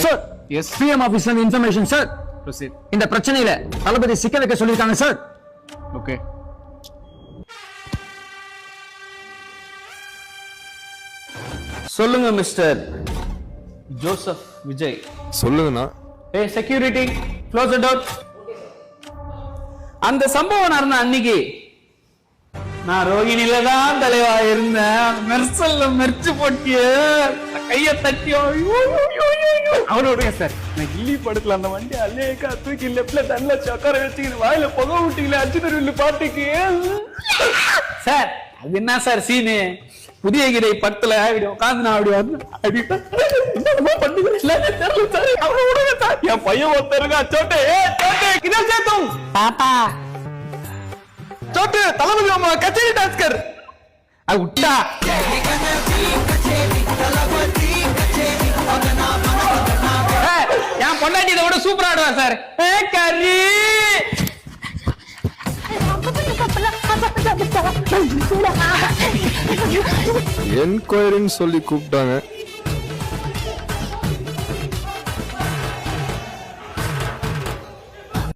Sir yes PM ஆபீஸ்ல இருந்து information sir. Proceed. இந்த பிரச்சனையில தளபதி சிக்க வைக்க சொல்லிருக்காங்க சார். ஓகே. சொல்லுங்க மிஸ்டர் ஜோசப் விஜய். சொல்லுங்கண்ணா. ஏ செக்யூரிட்டி க்ளோஸ் தி டோர். அந்த சம்பவம் நடந்த அன்னைக்கு நான் ரோகிணில தான் தலைவா இருந்தேன். மெர்சல்ல மெர்ச்சு போட்டிய கைய தட்டி அவனோட சார் நான் கில்லி படத்துல அந்த வண்டி அல்லேக்கா தூக்கி லெப்ட்ல தண்ணில சக்கர வச்சுக்கிட்டு வாயில புகை விட்டீங்களே அச்சுதருவில் பாட்டுக்கு. சார் அது என்ன சார் சீனு? புதிய கிரை படத்துல உட்காந்து நான் அப்படி வந்து என் பையன் ஒருத்தருங்க சோட்டு கிதா சேத்தும் பாப்பா சோட்டு தளபதி அம்மா கச்சேரி டாஸ்கர் அது விட்டா என் பொண்டாட்டி இதை விட சூப்பரா ஆடுவா சார். கறி என்கொயரின்னு சொல்லி கூப்பிட்டாங்க.